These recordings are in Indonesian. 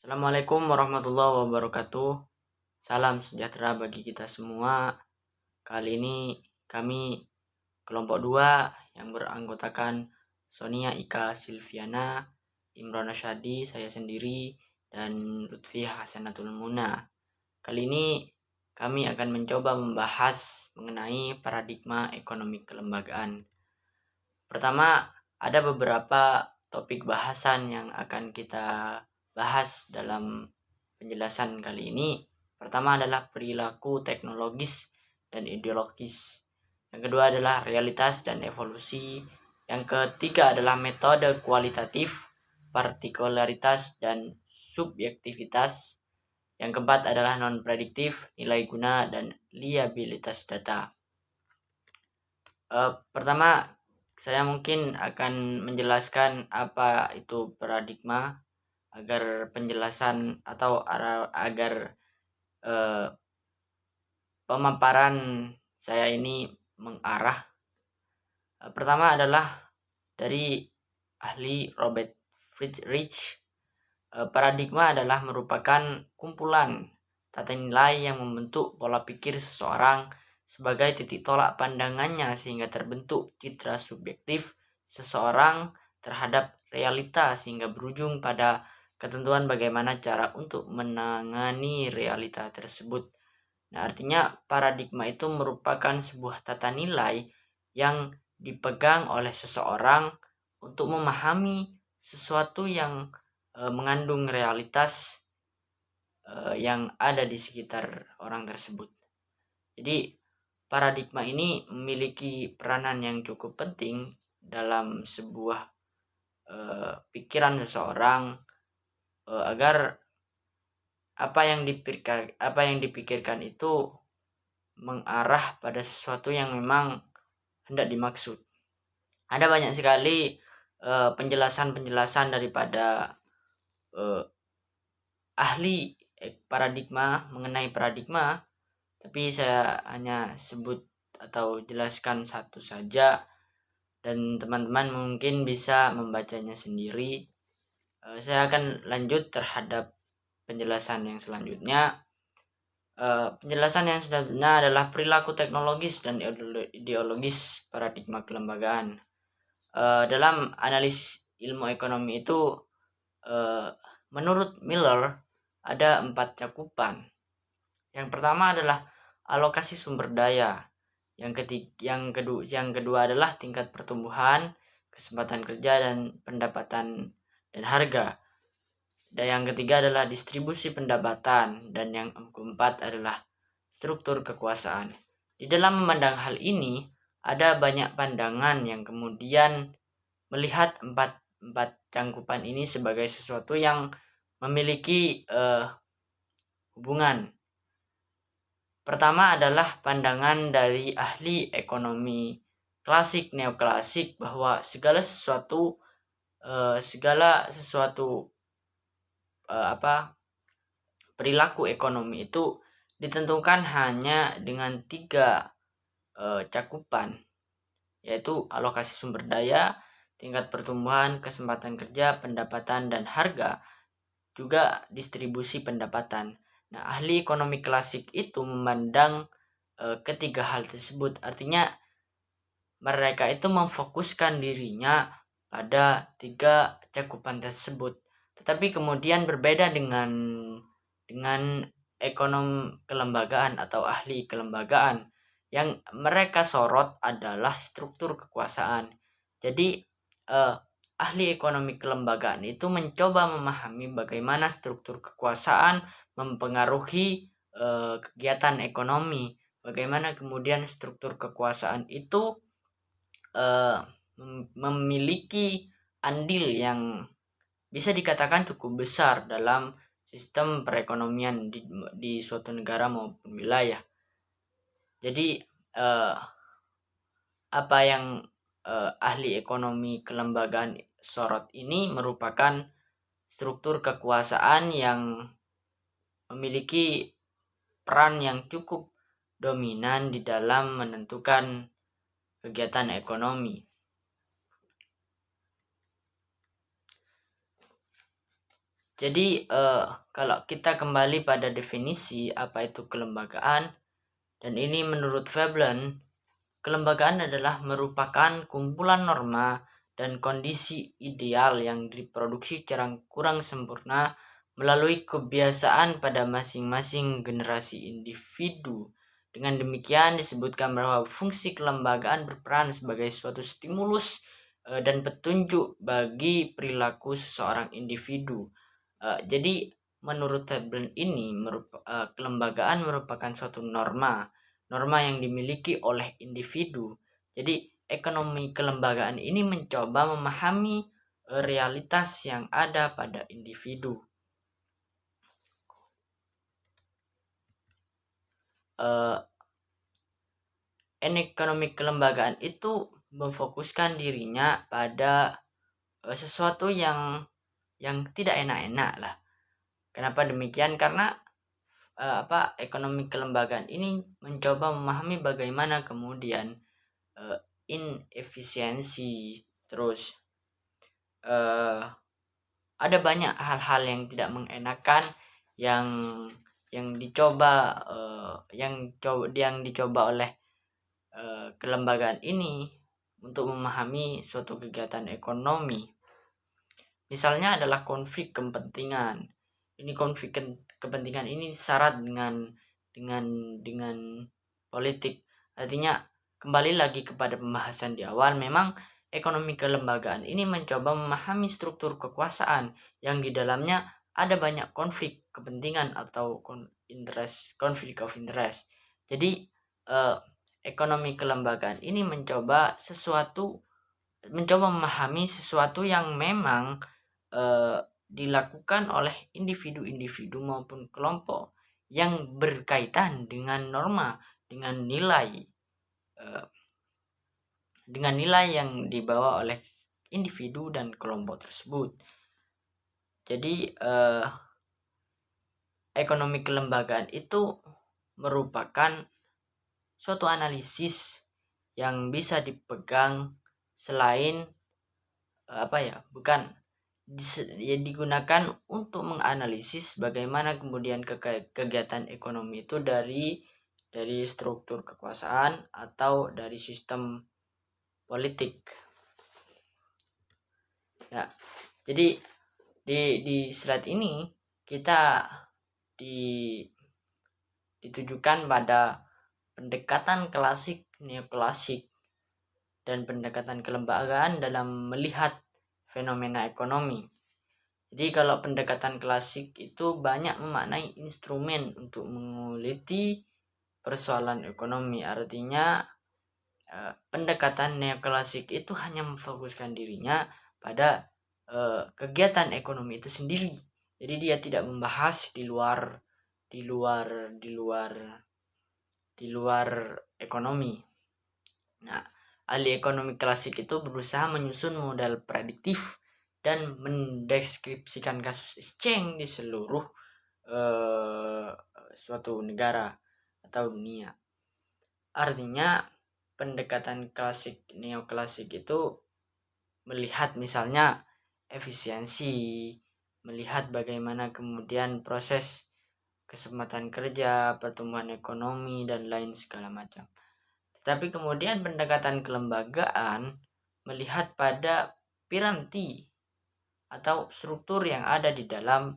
Assalamualaikum warahmatullahi wabarakatuh. Salam sejahtera bagi kita semua. Kali ini kami kelompok 2 yang beranggotakan Sonia Ika Silviana, Imron Syadi, saya sendiri, dan Lutfi Hasanatul Muna. Kali ini kami akan mencoba membahas mengenai paradigma ekonomi kelembagaan. Pertama, ada beberapa topik bahasan yang akan kita bahas dalam penjelasan kali ini. Pertama adalah perilaku teknologis dan ideologis. Yang kedua adalah realitas dan evolusi. Yang ketiga adalah metode kualitatif, partikularitas dan subjektivitas. Yang keempat adalah non-prediktif, nilai guna dan liabilitas data. Pertama, saya mungkin akan menjelaskan apa itu paradigma agar penjelasan atau agar pemaparan saya ini mengarah. Pertama adalah dari ahli Robert Friedrich. Paradigma adalah merupakan kumpulan tata nilai yang membentuk pola pikir seseorang sebagai titik tolak pandangannya sehingga terbentuk citra subjektif seseorang terhadap realita sehingga berujung pada ketentuan bagaimana cara untuk menangani realita tersebut. Nah, artinya paradigma itu merupakan sebuah tata nilai yang dipegang oleh seseorang untuk memahami sesuatu yang mengandung realitas yang ada di sekitar orang tersebut. Jadi paradigma ini memiliki peranan yang cukup penting dalam sebuah pikiran seseorang agar apa yang dipikirkan itu mengarah pada sesuatu yang memang hendak dimaksud. Ada banyak sekali penjelasan daripada ahli paradigma mengenai paradigma, tapi saya hanya sebut atau jelaskan satu saja dan teman-teman mungkin bisa membacanya sendiri. Saya akan lanjut terhadap penjelasan yang selanjutnya. Penjelasan yang selanjutnya adalah perilaku teknologis dan ideologis paradigma kelembagaan. Dalam analisis ilmu ekonomi itu, menurut Miller ada 4 cakupan. Yang pertama adalah alokasi sumber daya. Yang kedua adalah tingkat pertumbuhan, kesempatan kerja dan pendapatan dan harga. Dan yang ketiga adalah distribusi pendapatan, dan yang keempat adalah struktur kekuasaan. Di dalam memandang hal ini, ada banyak pandangan yang kemudian melihat empat cangkupan ini sebagai sesuatu yang memiliki hubungan. Pertama adalah pandangan dari ahli ekonomi klasik neoklasik bahwa segala sesuatu perilaku ekonomi itu ditentukan hanya dengan 3 cakupan, yaitu alokasi sumber daya, tingkat pertumbuhan, kesempatan kerja, pendapatan dan harga, juga distribusi pendapatan. Nah, ahli ekonomi klasik itu memandang ketiga hal tersebut. Artinya mereka itu memfokuskan dirinya pada 3 cakupan tersebut. Tetapi kemudian berbeda dengan ekonom kelembagaan atau ahli kelembagaan. Yang mereka sorot adalah struktur kekuasaan. Jadi ahli ekonomi kelembagaan itu mencoba memahami bagaimana struktur kekuasaan mempengaruhi kegiatan ekonomi. Bagaimana kemudian struktur kekuasaan itu memiliki andil yang bisa dikatakan cukup besar dalam sistem perekonomian di suatu negara maupun wilayah. Jadi apa yang ahli ekonomi kelembagaan sorot ini merupakan struktur kekuasaan yang memiliki peran yang cukup dominan di dalam menentukan kegiatan ekonomi. Jadi kalau kita kembali pada definisi apa itu kelembagaan, dan ini menurut Veblen, kelembagaan adalah merupakan kumpulan norma dan kondisi ideal yang diproduksi secara kurang sempurna melalui kebiasaan pada masing-masing generasi individu. Dengan demikian disebutkan bahwa fungsi kelembagaan berperan sebagai suatu stimulus dan petunjuk bagi perilaku seseorang individu. Jadi menurut Veblen ini kelembagaan merupakan suatu norma yang dimiliki oleh individu. Jadi ekonomi kelembagaan ini mencoba memahami realitas yang ada pada individu. Ekonomi kelembagaan itu memfokuskan dirinya pada sesuatu yang tidak enak-enak lah. Kenapa demikian? Karena ekonomi kelembagaan ini mencoba memahami bagaimana kemudian inefisiensi, terus ada banyak hal-hal yang tidak mengenakan yang dicoba oleh kelembagaan ini untuk memahami suatu kegiatan ekonomi. Misalnya adalah konflik kepentingan. Ini konflik kepentingan ini syarat dengan politik. Artinya kembali lagi kepada pembahasan di awal, memang ekonomi kelembagaan ini mencoba memahami struktur kekuasaan yang di dalamnya ada banyak konflik kepentingan atau konflik of interest. Jadi ekonomi kelembagaan ini mencoba memahami sesuatu yang memang dilakukan oleh individu-individu maupun kelompok yang berkaitan dengan norma, dengan nilai yang dibawa oleh individu dan kelompok tersebut. Jadi ekonomi kelembagaan itu merupakan suatu analisis yang bisa dipegang selain digunakan untuk menganalisis bagaimana kemudian kegiatan ekonomi itu dari struktur kekuasaan atau dari sistem politik. Nah, jadi di slide ini kita ditujukan pada pendekatan klasik, neoklasik, dan pendekatan kelembagaan dalam melihat fenomena ekonomi. Jadi kalau pendekatan klasik itu banyak memaknai instrumen untuk menguliti persoalan ekonomi. Artinya pendekatan neoklasik itu hanya memfokuskan dirinya pada kegiatan ekonomi itu sendiri. Jadi dia tidak membahas di luar ekonomi. Nah, ahli ekonomi klasik itu berusaha menyusun model prediktif dan mendeskripsikan kasus exchange di seluruh suatu negara atau dunia. Artinya pendekatan klasik neoklasik itu melihat misalnya efisiensi, melihat bagaimana kemudian proses kesempatan kerja, pertumbuhan ekonomi, dan lain segala macam. Tetapi kemudian pendekatan kelembagaan melihat pada piranti atau struktur yang ada di dalam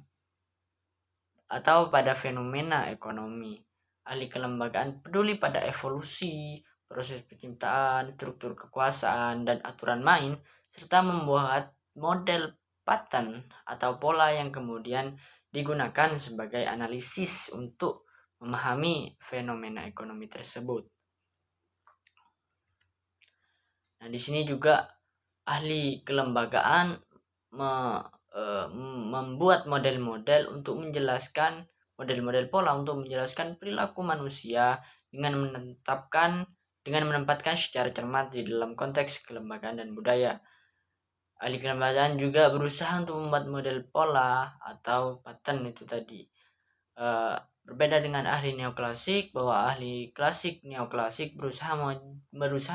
atau pada fenomena ekonomi. Ahli kelembagaan peduli pada evolusi, proses penciptaan, struktur kekuasaan, dan aturan main, serta membuat model pattern atau pola yang kemudian digunakan sebagai analisis untuk memahami fenomena ekonomi tersebut. Nah, di sini juga ahli kelembagaan membuat model-model untuk menjelaskan pola untuk menjelaskan perilaku manusia dengan menempatkan secara cermat di dalam konteks kelembagaan dan budaya. Ahli kelembagaan juga berusaha untuk membuat model pola atau pattern itu tadi. Berbeda dengan ahli neoklasik, bahwa ahli neoklasik berusaha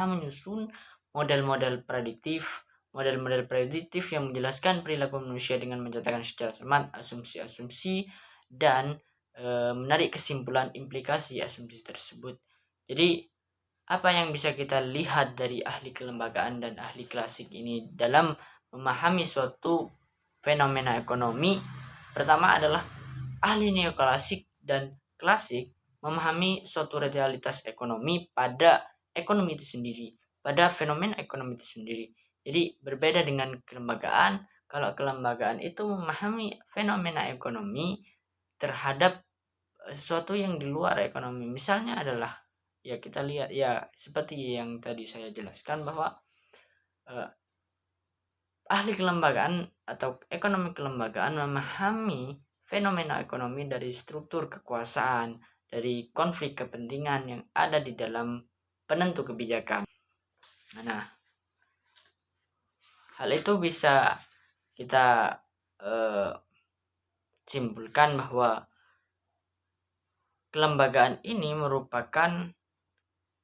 menyusun model-model prediktif model-model prediktif yang menjelaskan perilaku manusia dengan mencatatkan secara cermat asumsi-asumsi dan menarik kesimpulan implikasi asumsi tersebut. Jadi apa yang bisa kita lihat dari ahli kelembagaan dan ahli klasik ini dalam memahami suatu fenomena ekonomi? Pertama adalah ahli neoklasik dan klasik memahami suatu realitas ekonomi pada ekonomi itu sendiri, pada fenomena ekonomi itu sendiri. Jadi berbeda dengan kelembagaan. Kalau kelembagaan itu memahami fenomena ekonomi terhadap sesuatu yang di luar ekonomi. Misalnya adalah ya kita lihat ya seperti yang tadi saya jelaskan bahwa ahli kelembagaan atau ekonomi kelembagaan memahami fenomena ekonomi dari struktur kekuasaan, dari konflik kepentingan yang ada di dalam penentu kebijakan. Nah, hal itu bisa kita simpulkan bahwa kelembagaan ini merupakan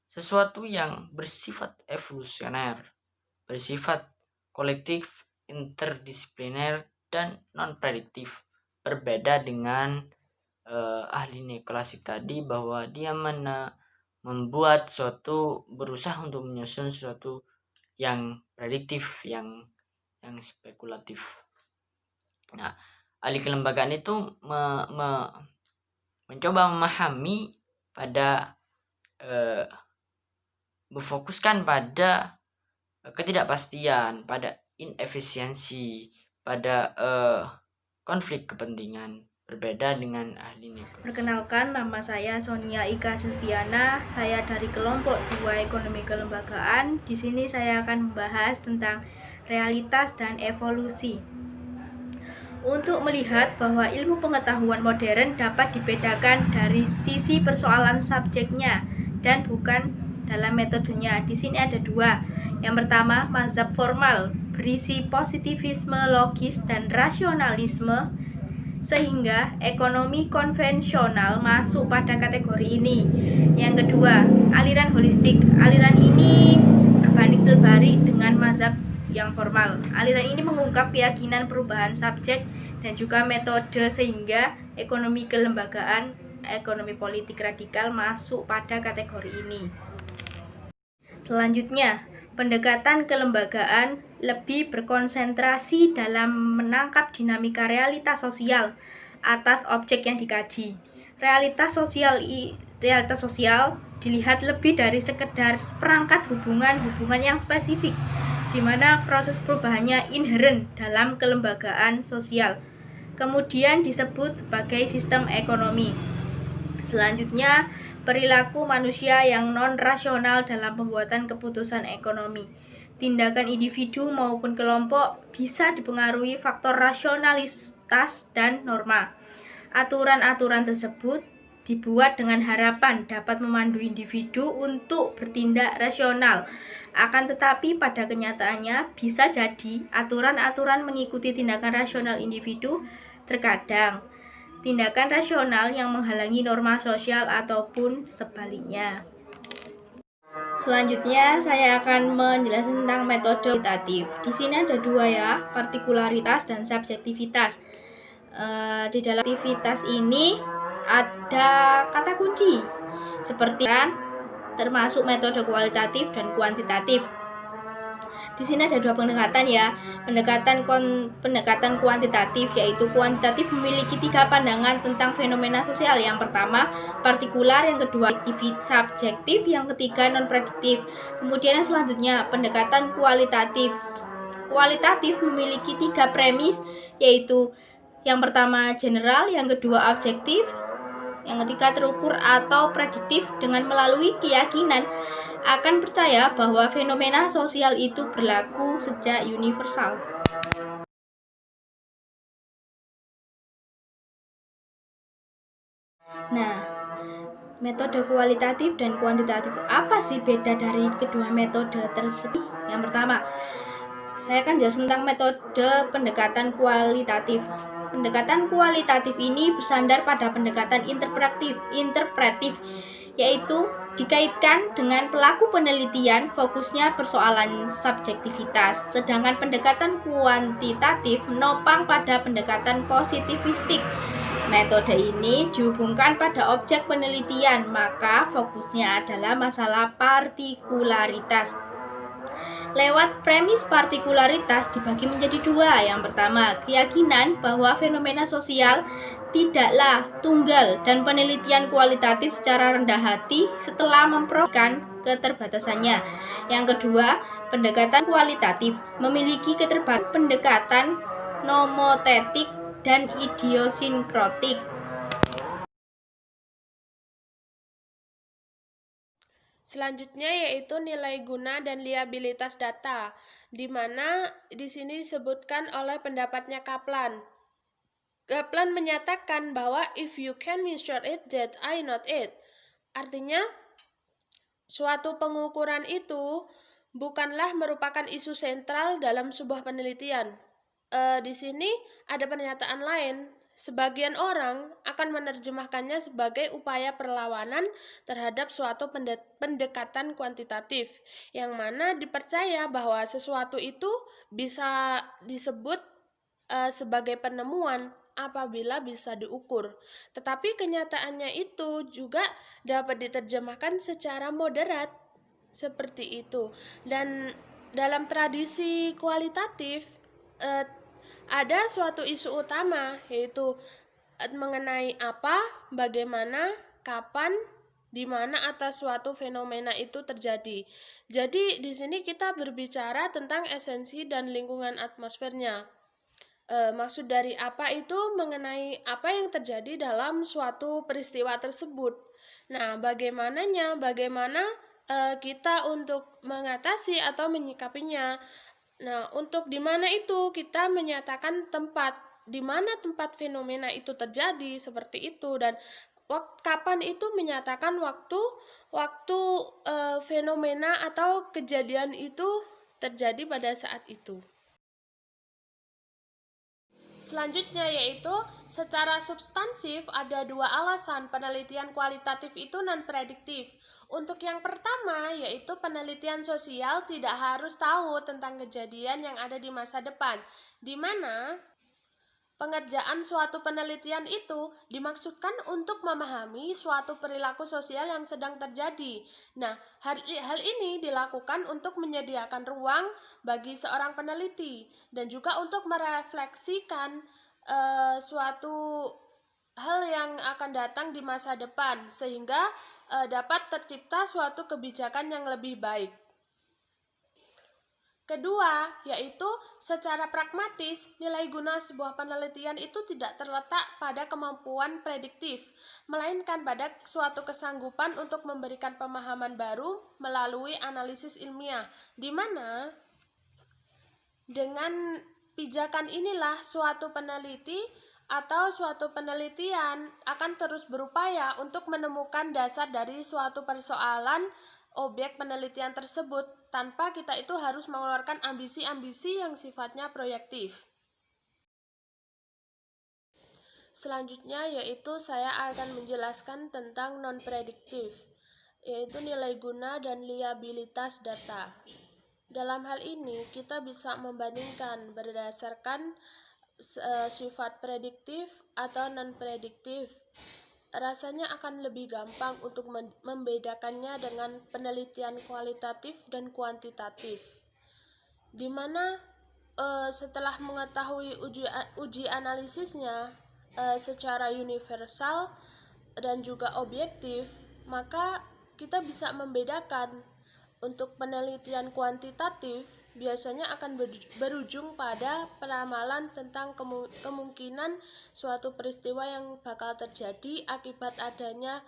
sesuatu yang bersifat evolusioner, bersifat kolektif, interdisipliner, dan non-prediktif. Berbeda dengan ahli neoklasik tadi bahwa dia membuat suatu, berusaha untuk menyusun suatu yang prediktif, yang spekulatif. Nah, ahli kelembagaan itu mencoba memahami pada berfokuskan pada ketidakpastian, pada inefisiensi, pada konflik kepentingan. Berbeda dengan ahli neoklasik. Perkenalkan, nama saya Sonia Ika Silviana. Saya dari kelompok 2 Ekonomi Kelembagaan. Di sini saya akan membahas tentang realitas dan evolusi. Untuk melihat bahwa ilmu pengetahuan modern dapat dibedakan dari sisi persoalan subjeknya dan bukan dalam metodenya. Di sini ada 2. Yang pertama, mazhab formal berisi positivisme logis dan rasionalisme, sehingga ekonomi konvensional masuk pada kategori ini. Yang kedua, aliran holistik. Aliran ini berbanding terbalik dengan mazhab yang formal. Aliran ini mengungkap keyakinan perubahan subjek dan juga metode, sehingga ekonomi kelembagaan, ekonomi politik radikal masuk pada kategori ini. Selanjutnya, pendekatan kelembagaan lebih berkonsentrasi dalam menangkap dinamika realitas sosial atas objek yang dikaji. Realitas sosial dilihat lebih dari sekedar seperangkat hubungan yang spesifik, di mana proses perubahannya inheren dalam kelembagaan sosial. Kemudian disebut sebagai sistem ekonomi. Selanjutnya, perilaku manusia yang non-rasional dalam pembuatan keputusan ekonomi. Tindakan individu maupun kelompok bisa dipengaruhi faktor rasionalitas dan norma. Aturan-aturan tersebut dibuat dengan harapan dapat memandu individu untuk bertindak rasional. Akan tetapi pada kenyataannya bisa jadi aturan-aturan mengikuti tindakan rasional individu, terkadang tindakan rasional yang menghalangi norma sosial ataupun sebaliknya. Selanjutnya saya akan menjelaskan tentang metode kualitatif. Di sini ada 2 ya, partikularitas dan subjektivitas. Di dalam aktivitas ini ada kata kunci seperti termasuk metode kualitatif dan kuantitatif. Di sini ada 2 pendekatan ya. Pendekatan kuantitatif, yaitu kuantitatif memiliki 3 pandangan tentang fenomena sosial. Yang pertama partikular, yang kedua subjektif, yang ketiga non prediktif. Kemudian yang selanjutnya pendekatan kualitatif. Kualitatif memiliki 3 premis, yaitu yang pertama general, yang kedua objektif, yang ketiga terukur atau prediktif, dengan melalui keyakinan akan percaya bahwa fenomena sosial itu berlaku sejak universal. Nah, metode kualitatif dan kuantitatif, apa sih beda dari kedua metode tersebut? Yang pertama, saya akan jelaskan tentang metode pendekatan kualitatif. Pendekatan kualitatif ini bersandar pada pendekatan interpretif, yaitu dikaitkan dengan pelaku penelitian, fokusnya persoalan subjektivitas, sedangkan pendekatan kuantitatif menopang pada pendekatan positivistik. Metode ini dihubungkan pada objek penelitian, maka fokusnya adalah masalah partikularitas. Lewat premis partikularitas dibagi menjadi dua. Yang pertama, keyakinan bahwa fenomena sosial tidaklah tunggal dan penelitian kualitatif secara rendah hati setelah memperolehkan keterbatasannya. Yang kedua, pendekatan kualitatif memiliki keterbatasan pendekatan nomotetik dan idiosinkrotik. Selanjutnya yaitu nilai guna dan liabilitas data, di mana di sini disebutkan oleh pendapatnya Kaplan. Kaplan menyatakan bahwa if you can measure it, that I not it. Artinya, suatu pengukuran itu bukanlah merupakan isu sentral dalam sebuah penelitian. Di sini ada pernyataan lain. Sebagian orang akan menerjemahkannya sebagai upaya perlawanan terhadap suatu pendekatan kuantitatif, yang mana dipercaya bahwa sesuatu itu bisa disebut sebagai penemuan apabila bisa diukur. Tetapi kenyataannya itu juga dapat diterjemahkan secara moderat seperti itu. Dan dalam tradisi kualitatif ada suatu isu utama, yaitu mengenai apa, bagaimana, kapan, di mana atas suatu fenomena itu terjadi. Jadi di sini kita berbicara tentang esensi dan lingkungan atmosfernya. Maksud dari apa itu mengenai apa yang terjadi dalam suatu peristiwa tersebut. Nah, bagaimana kita untuk mengatasi atau menyikapinya. Nah, untuk di mana itu kita menyatakan tempat, di mana tempat fenomena itu terjadi seperti itu, dan kapan itu menyatakan waktu fenomena atau kejadian itu terjadi pada saat itu. Selanjutnya yaitu secara substansif ada dua alasan penelitian kualitatif itu non-prediktif. Untuk yang pertama yaitu penelitian sosial tidak harus tahu tentang kejadian yang ada di masa depan, di mana pengerjaan suatu penelitian itu dimaksudkan untuk memahami suatu perilaku sosial yang sedang terjadi. Nah, hal ini dilakukan untuk menyediakan ruang bagi seorang peneliti dan juga untuk merefleksikan suatu hal yang akan datang di masa depan sehingga dapat tercipta suatu kebijakan yang lebih baik. Kedua, yaitu secara pragmatis, nilai guna sebuah penelitian itu tidak terletak pada kemampuan prediktif, melainkan pada suatu kesanggupan untuk memberikan pemahaman baru melalui analisis ilmiah, di mana dengan pijakan inilah suatu peneliti atau suatu penelitian akan terus berupaya untuk menemukan dasar dari suatu persoalan objek penelitian tersebut tanpa kita itu harus mengeluarkan ambisi-ambisi yang sifatnya proyektif. Selanjutnya yaitu saya akan menjelaskan tentang non-prediktif, yaitu nilai guna dan liabilitas data. Dalam hal ini kita bisa membandingkan berdasarkan sifat prediktif atau non-prediktif. Rasanya akan lebih gampang untuk membedakannya dengan penelitian kualitatif dan kuantitatif, di mana setelah mengetahui uji analisisnya secara universal dan juga objektif, maka kita bisa membedakan. Untuk penelitian kuantitatif biasanya akan berujung pada peramalan tentang kemungkinan suatu peristiwa yang bakal terjadi akibat adanya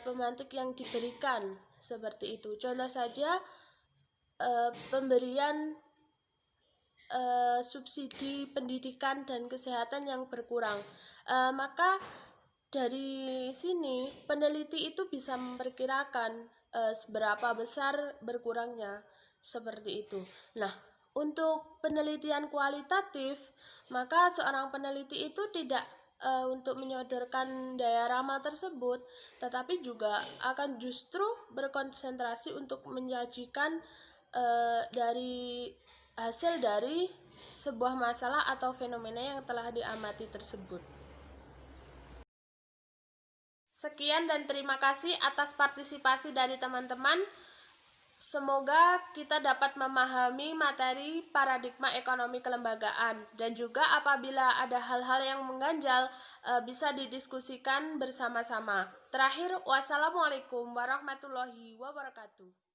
pemantik yang diberikan, seperti itu. Contoh saja pemberian subsidi pendidikan dan kesehatan yang berkurang. Maka dari sini peneliti itu bisa memperkirakan seberapa besar berkurangnya, seperti itu. Nah, untuk penelitian kualitatif, maka seorang peneliti itu tidak untuk menyodorkan daya ramal tersebut, tetapi juga akan justru berkonsentrasi untuk menyajikan dari hasil dari sebuah masalah atau fenomena yang telah diamati tersebut. Sekian dan terima kasih atas partisipasi dari teman-teman. Semoga kita dapat memahami materi paradigma ekonomi kelembagaan, dan juga apabila ada hal-hal yang mengganjal bisa didiskusikan bersama-sama. Terakhir, wassalamualaikum warahmatullahi wabarakatuh.